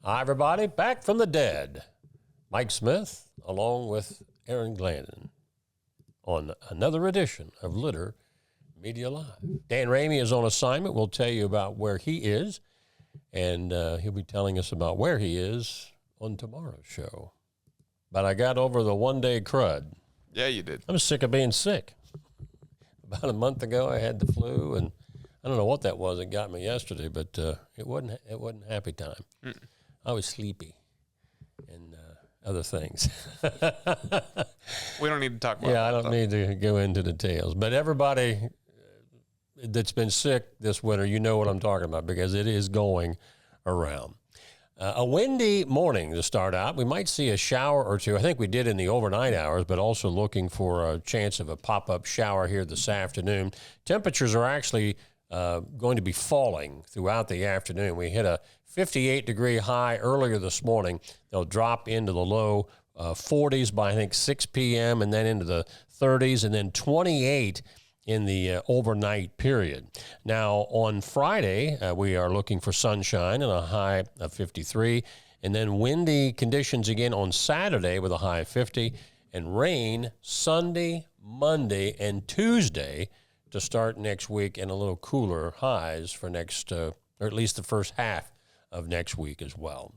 Hi, everybody. Back from the dead. Mike Smith, along with Aaron Glandon, on another edition of Litter Media Live. Dan Ramey is on assignment. We'll tell you about where he is, and he'll be telling us about where he is on tomorrow's show. But I got over the one-day crud. Yeah, you did. I'm sick of being sick. About a month ago, I had the flu, and I don't know what that was. It got me yesterday, but it wasn't happy time. I was sleepy and other things. We don't need to talk about I don't need to go into details. But everybody that's been sick this winter, you know what I'm talking about because it is going around. A windy morning to start out. We might see a shower or two. I think we did in the overnight hours, but also looking for a chance of a pop-up shower here this afternoon. Temperatures are actually going to be falling throughout the afternoon. We hit a 58-degree high earlier this morning. They'll drop into the low 40s by, I think, 6 p.m. and then into the 30s and then 28 in the overnight period. Now, on Friday, we are looking for sunshine and a high of 53, and then windy conditions again on Saturday with a high of 50, and rain Sunday, Monday, and Tuesday to start next week, and a little cooler highs for next, or at least the first half of next week as well.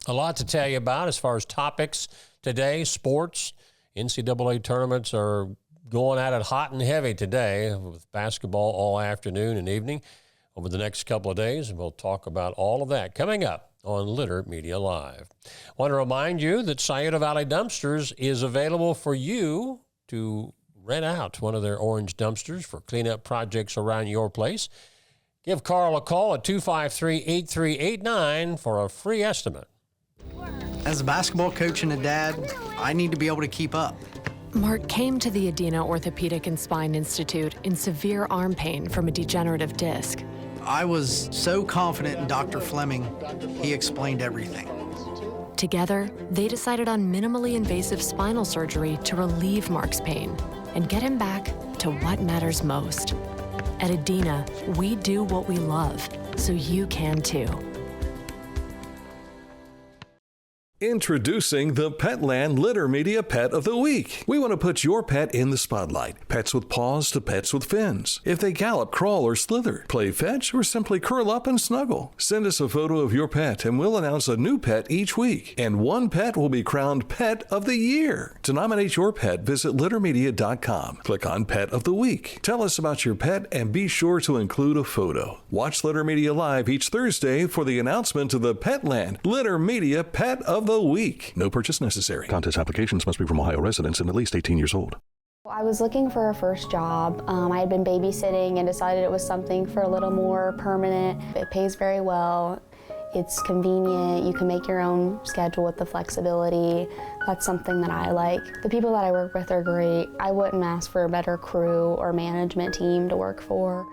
A lot to tell you about as far as topics today. Sports, NCAA tournaments are going at it hot and heavy today with basketball all afternoon and evening over the next couple of days, and we'll talk about all of that coming up on Litter Media Live. I want to remind you that Scioto Valley Dumpsters is available for you to rent out one of their orange dumpsters for cleanup projects around your place. Give Carl a call at 253-8389 for a free estimate. As a basketball coach and a dad, I need to be able to keep up. Mark came to the Adina Orthopedic and Spine Institute in severe arm pain from a degenerative disc. I was so confident in Dr. Fleming, he explained everything. Together, they decided on minimally invasive spinal surgery to relieve Mark's pain and get him back to what matters most. At Adina, we do what we love, so you can too. Introducing the Petland Litter Media Pet of the Week. We want to put your pet in the spotlight. Pets with paws to pets with fins. If they gallop, crawl, or slither, play fetch, or simply curl up and snuggle. Send us a photo of your pet and we'll announce a new pet each week. And one pet will be crowned Pet of the Year. To nominate your pet, visit littermedia.com. Click on Pet of the Week. Tell us about your pet and be sure to include a photo. Watch Litter Media Live each Thursday for the announcement of the Petland Litter Media Pet of the Week. No purchase necessary. Contest applications must be from Ohio residents and at least 18 years old. I was looking for a first job. I had been babysitting and decided it was something for a little more permanent. It pays very well. It's convenient. You can make your own schedule with the flexibility. That's something that I like. The people that I work with are great. I wouldn't ask for a better crew or management team to work for.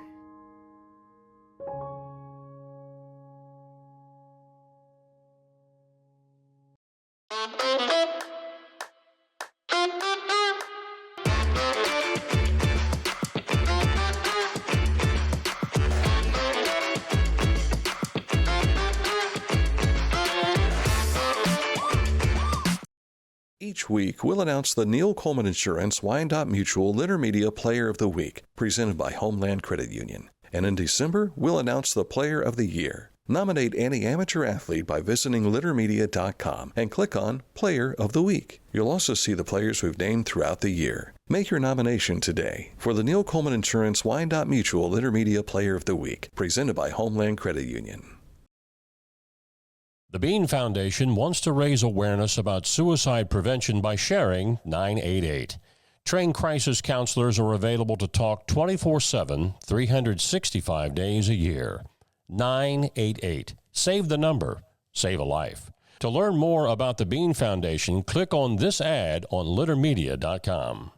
Each week, we'll announce the Neil Coleman Insurance Wyandotte Mutual Litter Media Player of the Week, presented by Homeland Credit Union. And in December, we'll announce the Player of the Year. Nominate any amateur athlete by visiting littermedia.com and click on Player of the Week. You'll also see the players we've named throughout the year. Make your nomination today for the Neil Coleman Insurance Wyandotte Mutual Litter Media Player of the Week, presented by Homeland Credit Union. The Bean Foundation wants to raise awareness about suicide prevention by sharing 988. Trained crisis counselors are available to talk 24/7, 365 days a year. 988. Save the number. Save a life. To learn more about the Bean Foundation, click on this ad on littermedia.com.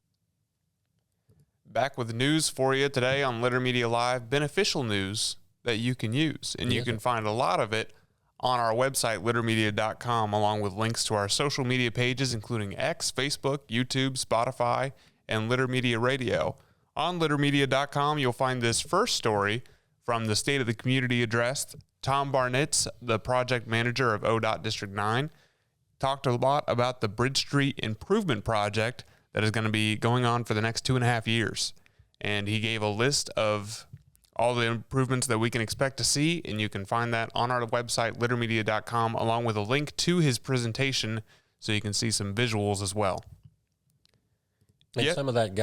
Back with news for you today on Litter Media Live, beneficial news that you can use. And you can find a lot of it on our website, littermedia.com, along with links to our social media pages, including X, Facebook, YouTube, Spotify, and Litter Media Radio. On littermedia.com, you'll find this first story From the State of the Community address, Tom Barnitz, the project manager of ODOT District 9, talked a lot about the Bridge Street Improvement Project that is going to be going on for the next 2.5 years. And he gave a list of all the improvements that we can expect to see, and you can find that on our website, littermedia.com, along with a link to his presentation so you can see some visuals as well. And some of that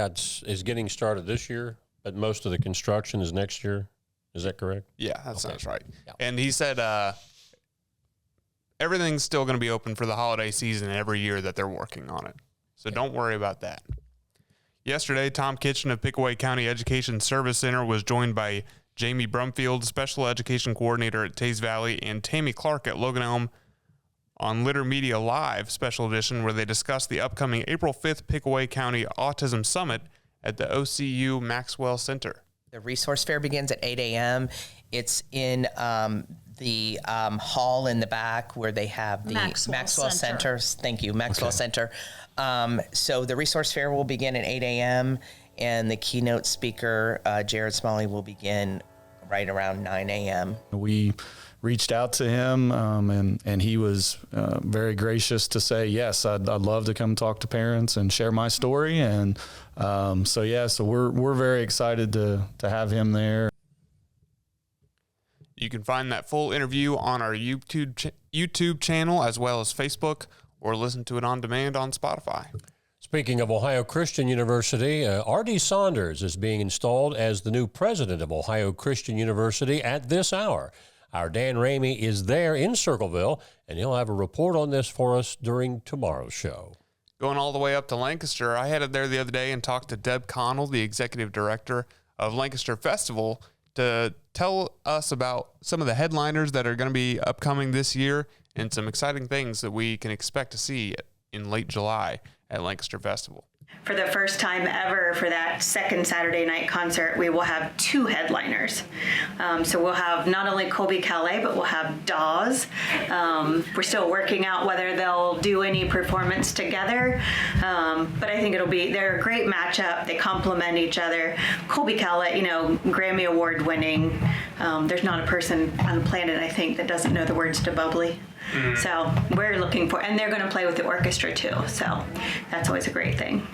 is getting started this year, but most of the construction is next year. Is that correct? Yeah, that sounds right. Yeah. And he said everything's still going to be open for the holiday season every year that they're working on it. So don't worry about that. Yesterday, Tom Kitchen of Pickaway County Education Service Center was joined by Jamie Brumfield, Special Education Coordinator at Taze Valley, and Tammy Clark at Logan Elm on Litter Media Live Special Edition, where they discussed the upcoming April 5th Pickaway County Autism Summit at the OCU Maxwell Center. The resource fair begins at 8 a.m. It's in the hall in the back where they have the Maxwell Center. Thank you, Maxwell Center. So the resource fair will begin at 8 a.m. and the keynote speaker, Jared Smalley, will begin right around 9 a.m. We reached out to him, and he was very gracious to say, yes, I'd love to come talk to parents and share my story. And so we're very excited to have him there. You can find that full interview on our YouTube channel as well as Facebook, or listen to it on demand on Spotify. Speaking of Ohio Christian University, R.D. Saunders is being installed as the new president of Ohio Christian University at this hour. Our Dan Ramey is there in Circleville, and he'll have a report on this for us during tomorrow's show. Going all the way up to Lancaster, I headed there the other day and talked to Deb Connell, the executive director of Lancaster Festival, to tell us about some of the headliners that are going to be upcoming this year and some exciting things that we can expect to see in late July at Lancaster Festival. For the first time ever, for that second Saturday night concert, we will have 2 headliners. So we'll have not only Colby Calais, but we'll have Dawes. We're still working out whether they'll do any performance together, but I think they're a great matchup. They complement each other. Colby Calais, Grammy Award winning. There's not a person on the planet, I think, that doesn't know the words to Bubbly. So we're looking for, and they're going to play with the orchestra too. So that's always a great thing.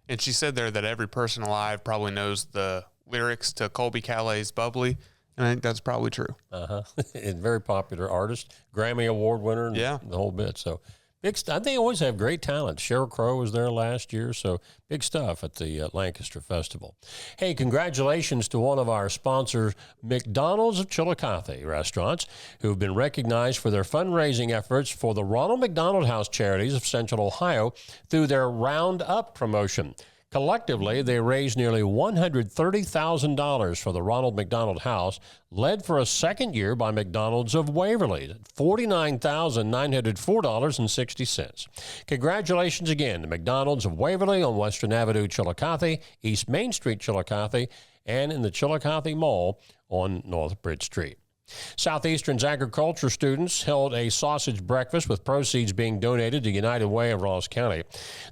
And she said there that every person alive probably knows the lyrics to Colby Calais' Bubbly. And I think that's probably true. And very popular artist, Grammy Award winner, and the whole bit. So big stuff. They always have great talent. Sheryl Crow was there last year, so big stuff at the Lancaster Festival. Hey, congratulations to one of our sponsors, McDonald's of Chillicothe Restaurants, who have been recognized for their fundraising efforts for the Ronald McDonald House Charities of Central Ohio through their Round Up promotion. Collectively, they raised nearly $130,000 for the Ronald McDonald House, led for a second year by McDonald's of Waverly, $49,904.60. Congratulations again to McDonald's of Waverly on Western Avenue, Chillicothe, East Main Street, Chillicothe, and in the Chillicothe Mall on North Bridge Street. Southeastern's agriculture students held a sausage breakfast with proceeds being donated to United Way of Ross County.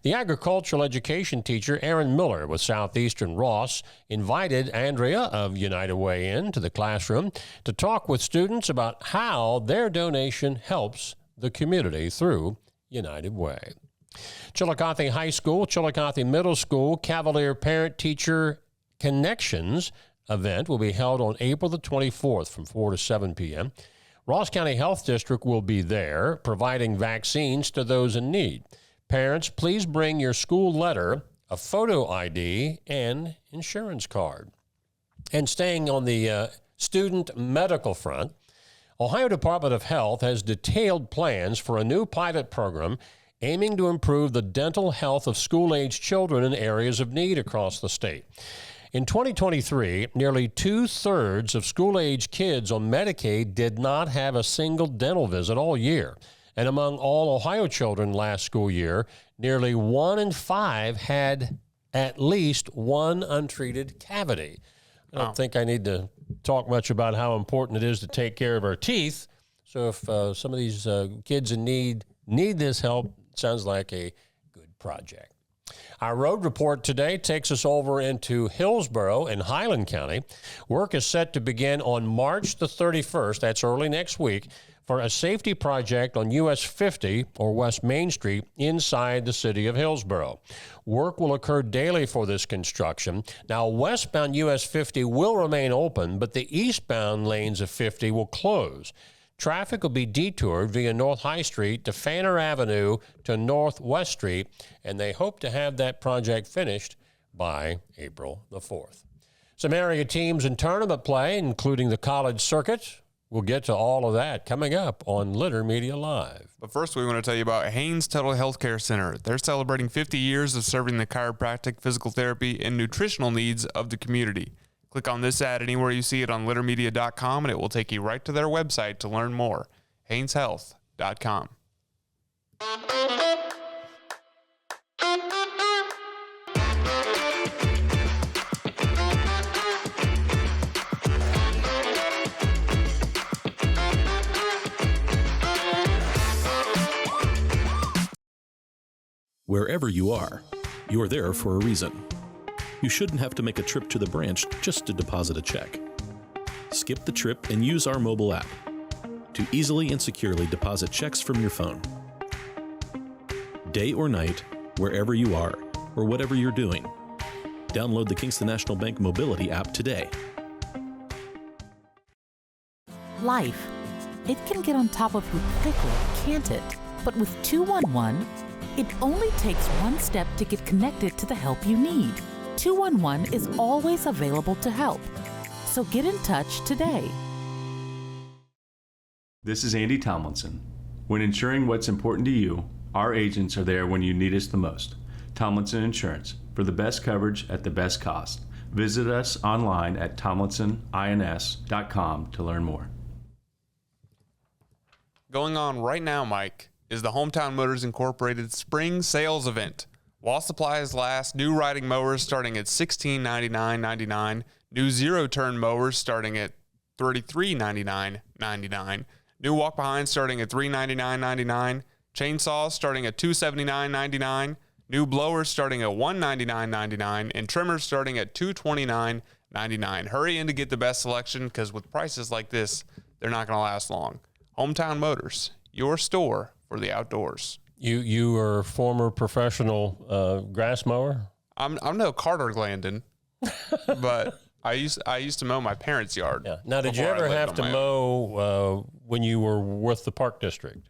The agricultural education teacher, Aaron Miller with Southeastern Ross, invited Andrea of United Way into the classroom to talk with students about how their donation helps the community through United Way. Chillicothe High School, Chillicothe Middle School, Cavalier Parent-Teacher Connections event will be held on April the 24th from 4 to 7 p.m. Ross County Health District will be there providing vaccines to those in need. Parents, please bring your school letter, a photo ID, and insurance card. And staying on the student medical front, Ohio Department of Health has detailed plans for a new pilot program aiming to improve the dental health of school-aged children in areas of need across the state. In 2023, nearly 2/3 of school-age kids on Medicaid did not have a single dental visit all year. And among all Ohio children last school year, nearly 1 in 5 had at least one untreated cavity. I don't think I need to talk much about how important it is to take care of our teeth. So if some of these kids in need this help, it sounds like a good project. Our road report today takes us over into Hillsborough in Highland County. Work is set to begin on March the 31st, that's early next week, for a safety project on US 50 or West Main Street inside the city of Hillsborough. Work will occur daily for this construction. Now, westbound US 50 will remain open, but the eastbound lanes of 50 will close. Traffic will be detoured via North High Street to Fanner Avenue to Northwest Street, and they hope to have that project finished by April the 4th. Some area teams in tournament play, including the college circuit. We'll get to all of that coming up on Litter Media Live. But first, we want to tell you about Haynes Total Health Care Center. They're celebrating 50 years of serving the chiropractic, physical therapy, and nutritional needs of the community. Click on this ad anywhere you see it on littermedia.com, and it will take you right to their website to learn more. HaynesHealth.com. Wherever you are, you're there for a reason. You shouldn't have to make a trip to the branch just to deposit a check. Skip the trip and use our mobile app to easily and securely deposit checks from your phone. Day or night, wherever you are, or whatever you're doing, download the Kingston National Bank Mobility app today. Life, it can get on top of you quickly, can't it? But with 211, it only takes one step to get connected to the help you need. 211 is always available to help. So get in touch today. This is Andy Tomlinson. When ensuring what's important to you, our agents are there when you need us the most. Tomlinson Insurance, for the best coverage at the best cost. Visit us online at tomlinsonins.com to learn more. Going on right now, Mike, is the Hometown Motors Incorporated Spring Sales Event. While supplies last, new riding mowers starting at $1699.99, new zero-turn mowers starting at $3399.99, new walk-behinds starting at $399.99, chainsaws starting at $279.99, new blowers starting at $199.99, and trimmers starting at $229.99. Hurry in to get the best selection, because with prices like this, they're not going to last long. Hometown Motors, your store for the outdoors. You are a former professional grass mower? I'm no Carter Glandon, but I used to mow my parents' yard. Yeah. Now, did you ever have to mow when you were with the Park District?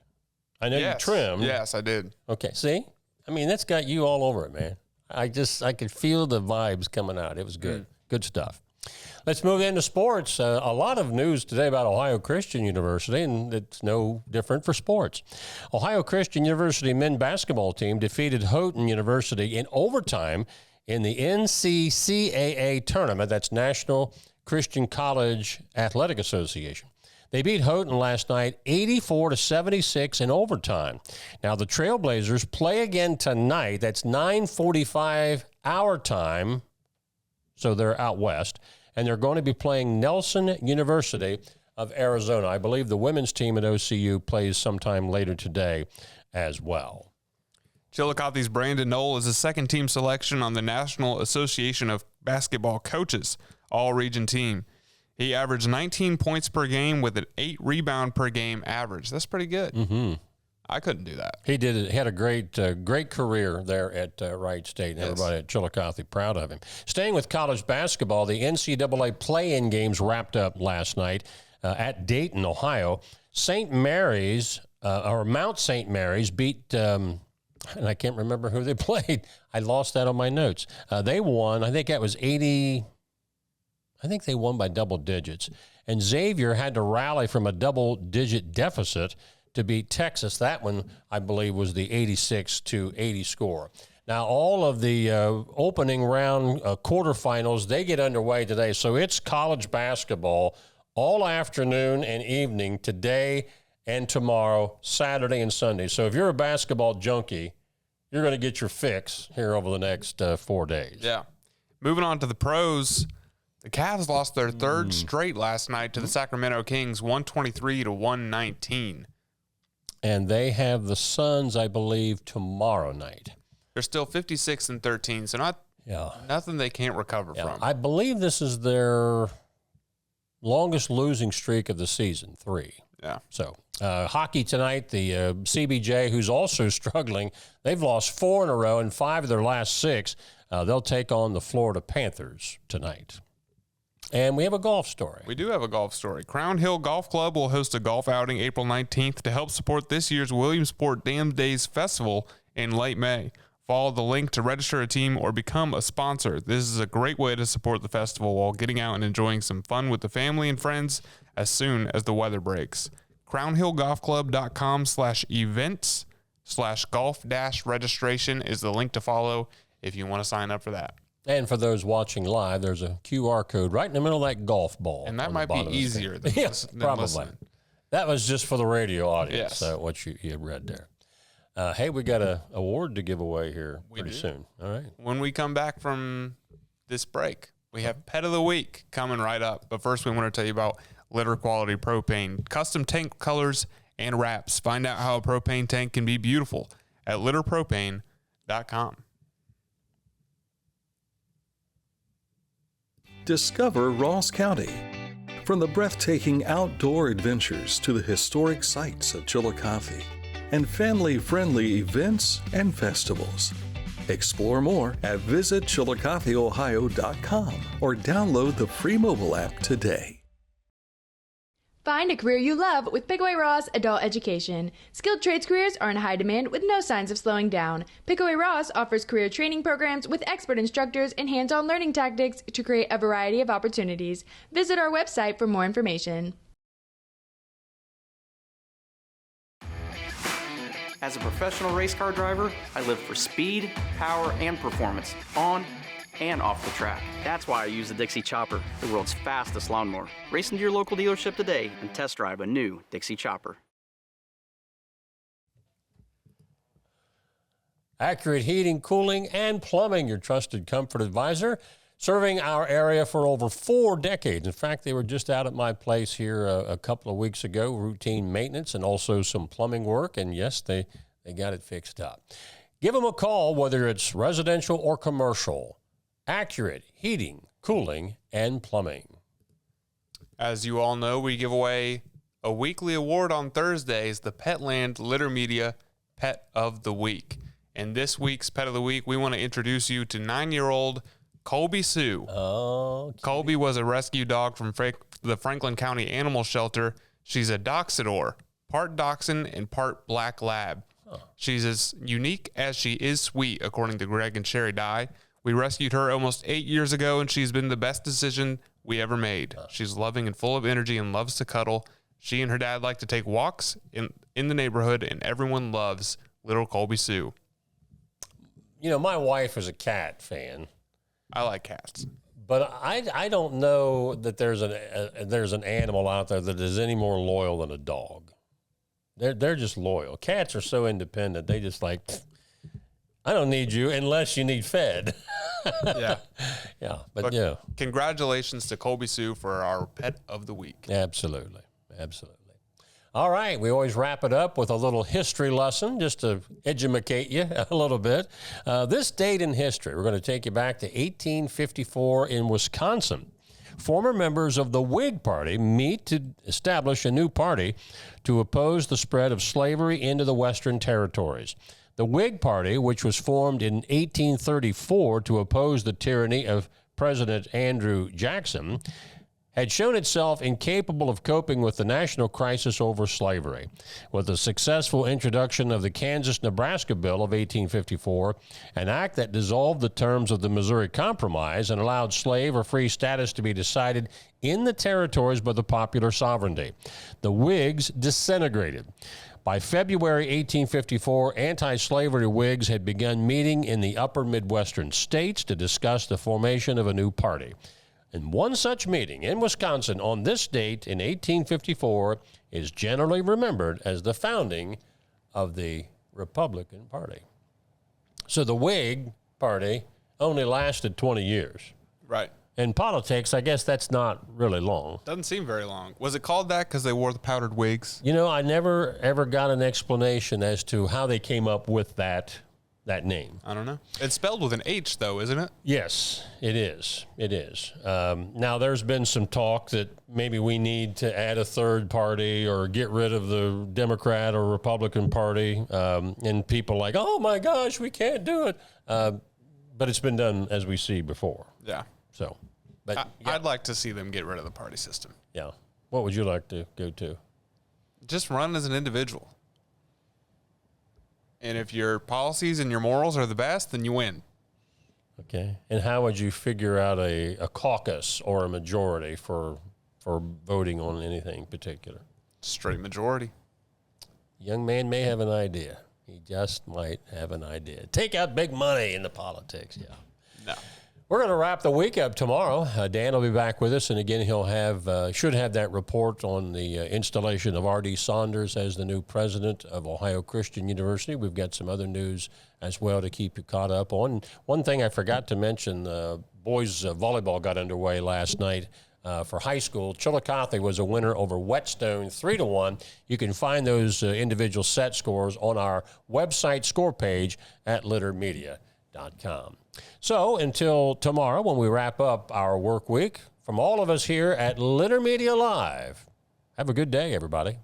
I know you trimmed. Yes, I did. Okay. See? I mean, that's got you all over it, man. I could feel the vibes coming out. It was good. Good stuff. Let's move into sports. A lot of news today about Ohio Christian University, and it's no different for sports. Ohio Christian University men's basketball team defeated Houghton University in overtime in the NCCAA tournament. That's National Christian College Athletic Association. They beat Houghton last night 84-76 in overtime. Now, the Trailblazers play again tonight. That's 9:45 our time, so they're out west. And they're going to be playing Nelson University of Arizona. I believe the women's team at OCU plays sometime later today as well. Chillicothe's Brandon Noel is the second team selection on the National Association of Basketball Coaches all-region team. He averaged 19 points per game with an 8 rebound per game average. That's pretty good. Mm-hmm. I couldn't do that. He did it. He had a great career there at Wright State. Yes. Everybody at Chillicothe proud of him. Staying with college basketball, the NCAA play-in games wrapped up last night at Dayton, Ohio. St. Mary's or Mount St. Mary's beat, and I can't remember who they played. I lost that on my notes. They won. I think that was 80. I think they won by double digits. And Xavier had to rally from a double-digit deficit to beat Texas. That one, I believe, was the 86-80 score. Now, all of the opening round quarterfinals, they get underway today. So it's college basketball all afternoon and evening today and tomorrow, Saturday and Sunday. So if you're a basketball junkie, you're going to get your fix here over the next 4 days. Yeah. Moving on to the pros, the Cavs lost their third straight last night to the Sacramento Kings, 123-119. And they have the Suns, I believe, tomorrow night. They're still 56 and 13, so nothing they can't recover from. I believe this is their longest losing streak of the season, 3. Yeah. So hockey tonight, the CBJ, who's also struggling, they've lost 4 in a row and 5 of their last 6. They'll take on the Florida Panthers tonight. And we have a golf story. We do have a golf story. Crown Hill Golf Club will host a golf outing April 19th to help support this year's Williamsport Dam Days Festival in late May. Follow the link to register a team or become a sponsor. This is a great way to support the festival while getting out and enjoying some fun with the family and friends as soon as the weather breaks. CrownHillGolfClub.com/events/golf-registration is the link to follow if you want to sign up for that. And for those watching live, there's a QR code right in the middle of that golf ball. And that might be easier than probably. listening. That was just for the radio audience, Yes. what you read there. Hey, we got an award to give away here pretty soon. All right. When we come back from this break, we have Pet of the Week coming right up. But first, we want to tell you about Litter Quality Propane, custom tank colors and wraps. Find out how a propane tank can be beautiful at litterpropane.com. Discover Ross County. From the breathtaking outdoor adventures to the historic sights of Chillicothe and family-friendly events and festivals. Explore more at visitchillicotheohio.com or download the free mobile app today. Find a career you love with Pickaway Ross Adult Education. Skilled trades careers are in high demand with no signs of slowing down. Pickaway Ross offers career training programs with expert instructors and hands-on learning tactics to create a variety of opportunities. Visit our website for more information. As a professional race car driver, I live for speed, power, and performance on and off the track. That's why I use the Dixie Chopper, the world's fastest lawnmower. Race into your local dealership today and test drive a new Dixie Chopper. Accurate Heating, Cooling, and Plumbing, your trusted comfort advisor, serving our area for over 4 decades. In fact, they were just out at my place here a couple of weeks ago, routine maintenance and also some plumbing work. And yes, they got it fixed up. Give them a call, whether it's residential or commercial. Accurate Heating, Cooling, and Plumbing. As you all know, we give away a weekly award on Thursdays, the Petland Litter Media Pet of the Week. And this week's Pet of the Week, we want to introduce you to 9-year-old Colby Sue. Oh, Colby was a rescue dog from the Franklin County Animal Shelter. She's a Doxador, part Dachshund and part Black Lab. She's as unique as she is sweet, according to Greg and Sherry Dye. We rescued her almost 8 years ago, and she's been the best decision we ever made. She's loving and full of energy and loves to cuddle. She and her dad like to take walks in the neighborhood, and everyone loves little Colby Sue. You know, my wife is a cat fan. I like cats. But I don't know that there's an animal out there that is any more loyal than a dog. They're just loyal. Cats are so independent. They just like, I don't need you unless you need fed. Yeah. Yeah. But yeah. Congratulations to Colby Sue for our Pet of the Week. Absolutely. Absolutely. All right. We always wrap it up with a little history lesson just to educate you a little bit. This date in history, we're going to take you back to 1854 in Wisconsin. Former members of the Whig Party meet to establish a new party to oppose the spread of slavery into the Western territories. The Whig Party, which was formed in 1834 to oppose the tyranny of President Andrew Jackson, had shown itself incapable of coping with the national crisis over slavery. With the successful introduction of the Kansas-Nebraska Bill of 1854, an act that dissolved the terms of the Missouri Compromise and allowed slave or free status to be decided in the territories by the popular sovereignty, the Whigs disintegrated. By February 1854, anti-slavery Whigs had begun meeting in the upper Midwestern states to discuss the formation of a new party. And one such meeting in Wisconsin on this date in 1854 is generally remembered as the founding of the Republican Party. So the Whig Party only lasted 20 years. Right. In politics, I guess that's not really long. Doesn't seem very long. Was it called that because they wore the powdered wigs? You know, I never ever got an explanation as to how they came up with that that name? I don't know. It's spelled with an H, though, isn't it? Yes, it is. It is. Now, there's been some talk that maybe we need to add a third party or get rid of the Democrat or Republican Party. And people like, oh, my gosh, we can't do it. But it's been done, as we see, before. Yeah. So, but I'd like to see them get rid of the party system. Yeah. What would you like to go to? Just run as an individual. And if your policies and your morals are the best, then you win. Okay. And how would you figure out a caucus or a majority for voting on anything particular? Straight majority. Young man may have an idea. He just might have an idea. Take out big money in the politics. Yeah. No. We're going to wrap the week up tomorrow. Dan will be back with us, and again, he'll should have that report on the installation of R.D. Saunders as the new president of Ohio Christian University. We've got some other news as well to keep you caught up on. One thing I forgot to mention, boys volleyball got underway last night for high school. Chillicothe was a winner over Whetstone 3-1. You can find those individual set scores on our website score page at littermedia.com. So until tomorrow when we wrap up our work week, from all of us here at Litter Media Live, have a good day, everybody.